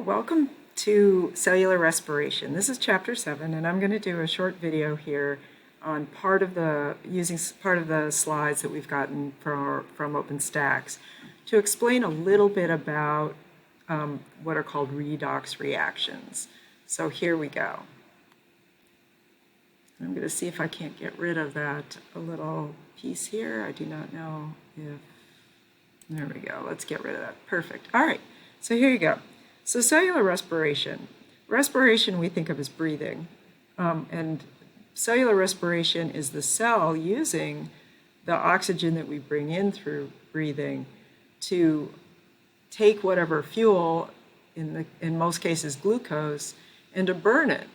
Welcome to Cellular Respiration. This is Chapter 7, and I'm going to do a short video here on using part of the slides that we've gotten from OpenStax to explain a little bit about what are called redox reactions. So here we go. I'm going to see if I can't get rid of that little piece here. I do not know if... There we go. Let's get rid of that. Perfect. All right. So here you go. So cellular respiration. Respiration we think of as breathing. And cellular respiration is the cell using the oxygen that we bring in through breathing to take whatever fuel, in most cases glucose, and to burn it.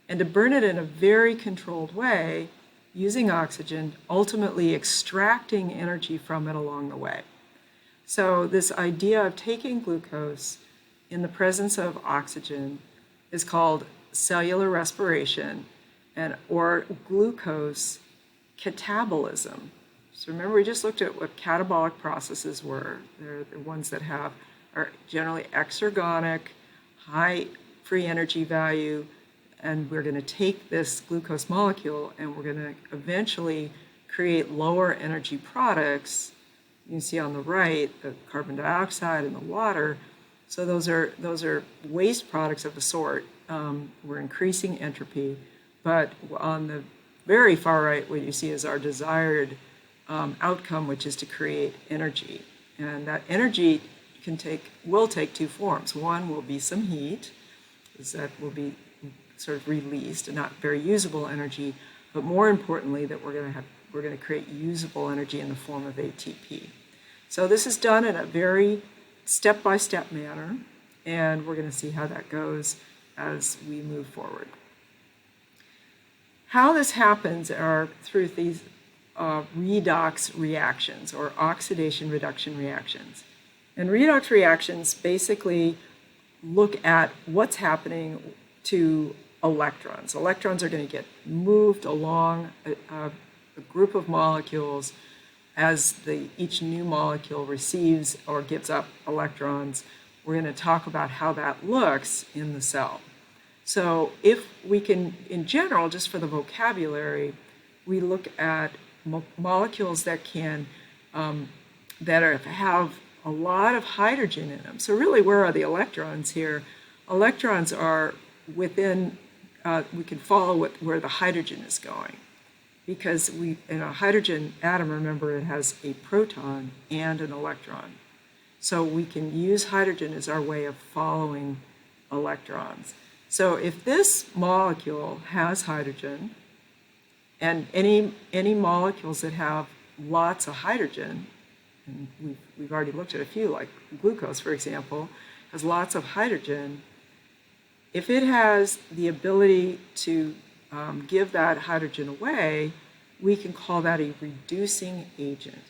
And to burn it in a very controlled way using oxygen, ultimately extracting energy from it along the way. So this idea of taking glucose in the presence of oxygen is called cellular respiration or glucose catabolism. So remember, we just looked at what catabolic processes were. They're the ones that are generally exergonic, high free energy value, and we're going to take this glucose molecule and we're going to eventually create lower energy products. You can see on the right the carbon dioxide and the water. So those are waste products of the sort. We're increasing entropy, but on the very far right, what you see is our desired outcome, which is to create energy. And that energy will take two forms. One will be some heat, because that will be sort of released and not very usable energy, but more importantly, that we're going to create usable energy in the form of ATP. So this is done in a very step-by-step manner, and we're going to see how that goes as we move forward. How this happens are through these redox reactions or oxidation reduction reactions. And redox reactions basically look at what's happening to electrons. Electrons are going to get moved along a group of molecules as each new molecule receives or gives up electrons. We're going to talk about how that looks in the cell. So if we can, in general, just for the vocabulary, we look at molecules that have a lot of hydrogen in them. So really, where are the electrons here? Electrons are within, we can follow where the hydrogen is going. Because in a hydrogen atom, remember, it has a proton and an electron. So we can use hydrogen as our way of following electrons. So if this molecule has hydrogen, and any molecules that have lots of hydrogen, and we've already looked at a few, like glucose, for example, has lots of hydrogen. If it has the ability to give that hydrogen away, we can call that a reducing agent.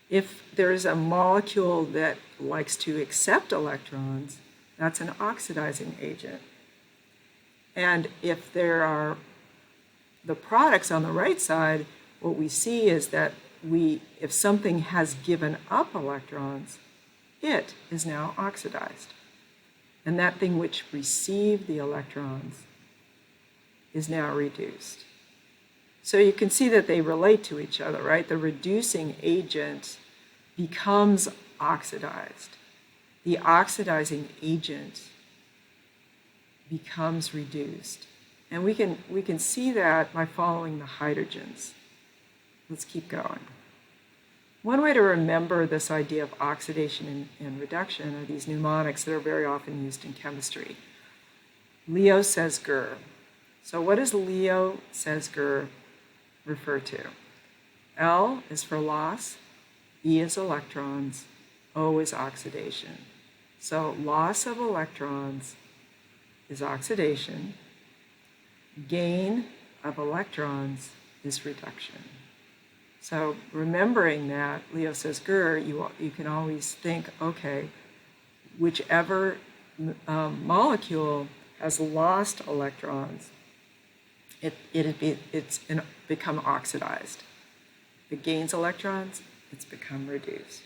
If there is a molecule that likes to accept electrons, that's an oxidizing agent. And if there are the products on the right side, what we see is that if something has given up electrons, it is now oxidized. And that thing which received the electrons is now reduced. So you can see that they relate to each other, right? The reducing agent becomes oxidized. The oxidizing agent becomes reduced. And we can see that by following the hydrogens. Let's keep going. One way to remember this idea of oxidation and reduction are these mnemonics that are very often used in chemistry. Leo says Ger. So what does Leo says Ger refer to? L is for loss, E is electrons, O is oxidation. So loss of electrons is oxidation, gain of electrons is reduction. So remembering that, Leo says Ger, you can always think, okay, whichever molecule has lost electrons, it's become oxidized. If it gains electrons, it's become reduced.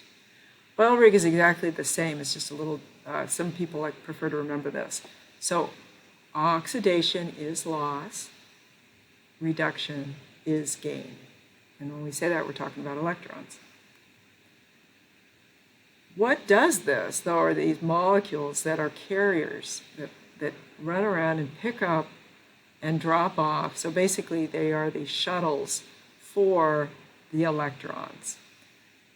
Oil rig is exactly the same. It's just a little some people prefer to remember this. So oxidation is loss, reduction is gain. And when we say that, we're talking about electrons. What does this, though, are these molecules that are carriers that run around and pick up and drop off. So basically, they are the shuttles for the electrons.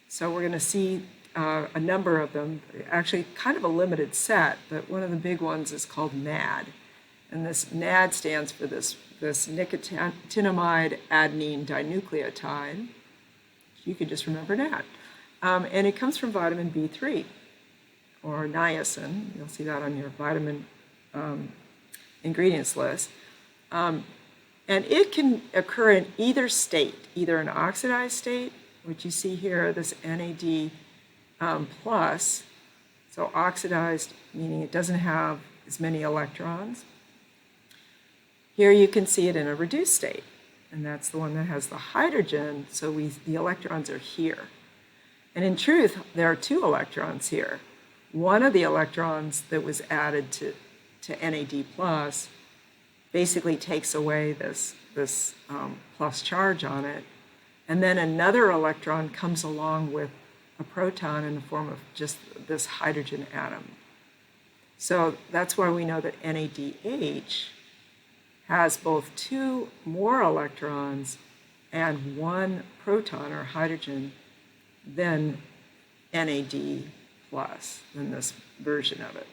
So we're going to see a number of them, actually kind of a limited set, but one of the big ones is called NAD. And this NAD stands for this nicotinamide adenine dinucleotide. You could just remember NAD. And it comes from vitamin B3 or niacin. You'll see that on your vitamin ingredients list. And it can occur in either state, either an oxidized state, which you see here, this NAD plus. So oxidized, meaning it doesn't have as many electrons. Here you can see it in a reduced state, and that's the one that has the hydrogen, so the electrons are here. And in truth, there are two electrons here. One of the electrons that was added to NAD plus basically takes away this plus charge on it, and then another electron comes along with a proton in the form of just this hydrogen atom. So that's why we know that NADH has both two more electrons and one proton or hydrogen than NAD plus, than this version of it.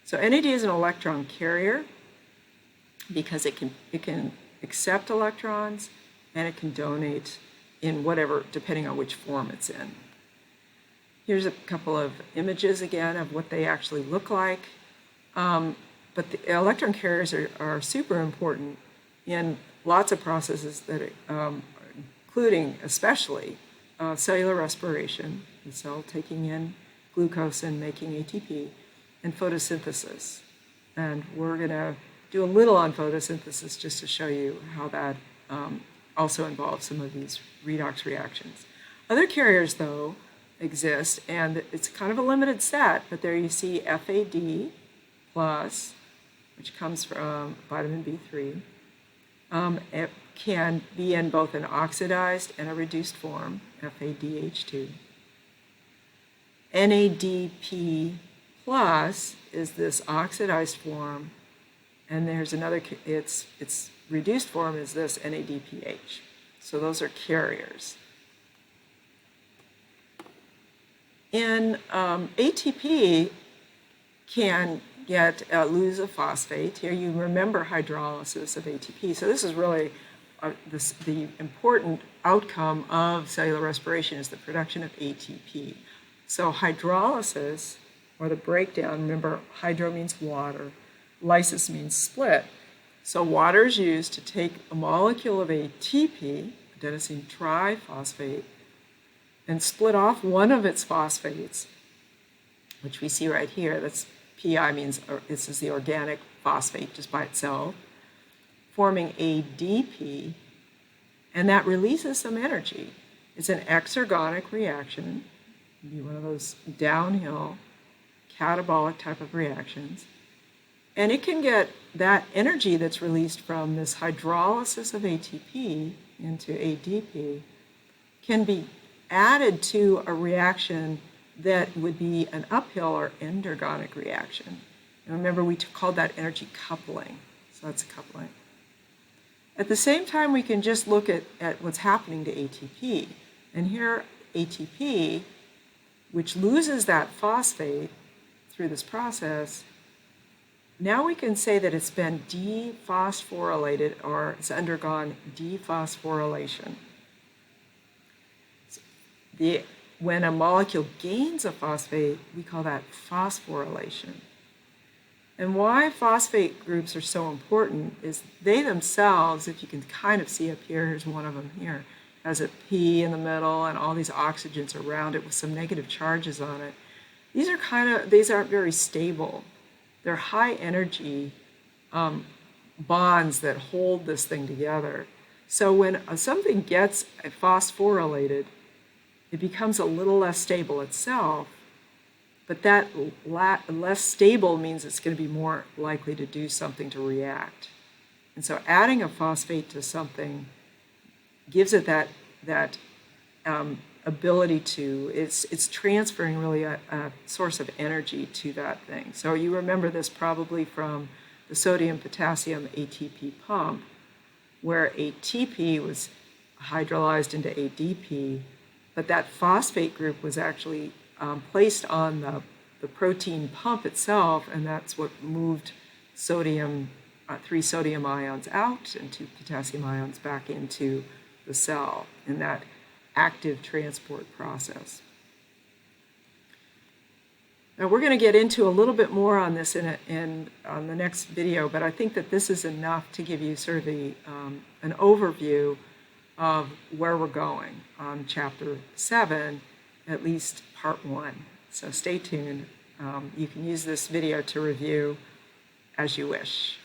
So NAD is an electron carrier because it can accept electrons and it can donate in whatever, depending on which form it's in. Here's a couple of images again of what they actually look like. But the electron carriers are super important in lots of processes that, including especially cellular respiration, the cell taking in glucose and making ATP, and photosynthesis. And we're going to do a little on photosynthesis just to show you how that also involves some of these redox reactions. Other carriers, though, exist, and it's kind of a limited set, but there you see FAD plus, which comes from vitamin B3. It can be in both an oxidized and a reduced form, FADH2. NADP plus is this oxidized form, and there's another, its reduced form is this NADPH. So those are carriers. In ATP can lose a phosphate. Here you remember hydrolysis of ATP. So this is really the important outcome of cellular respiration is the production of ATP. So hydrolysis, or the breakdown, remember hydro means water, lysis means split. So water is used to take a molecule of ATP, adenosine triphosphate, and split off one of its phosphates, which we see right here. That's PI means this is the organic phosphate just by itself, forming ADP, and that releases some energy. It's an exergonic reaction, be one of those downhill catabolic type of reactions, and it can get that energy that's released from this hydrolysis of ATP into ADP can be added to a reaction that would be an uphill or endergonic reaction. And remember, we called that energy coupling. So that's coupling. At the same time, we can just look at what's happening to ATP. And here, ATP, which loses that phosphate through this process, now we can say that it's been dephosphorylated, or it's undergone dephosphorylation. When a molecule gains a phosphate, we call that phosphorylation. And why phosphate groups are so important is they themselves, if you can kind of see up here, here's one of them here, has a P in the middle and all these oxygens around it with some negative charges on it. These aren't very stable. They're high energy bonds that hold this thing together. So when something gets phosphorylated, it becomes a little less stable itself, but that less stable means it's going to be more likely to do something to react. And so adding a phosphate to something gives it that ability to, it's transferring really a source of energy to that thing. So you remember this probably from the sodium-potassium ATP pump, where ATP was hydrolyzed into ADP, but that phosphate group was actually placed on the protein pump itself, and that's what moved sodium, 3 sodium ions out and 2 potassium ions back into the cell in that active transport process. Now we're going to get into a little bit more on this on the next video, but I think that this is enough to give you sort of an overview of where we're going on Chapter 7, at least Part 1. So stay tuned. You can use this video to review as you wish.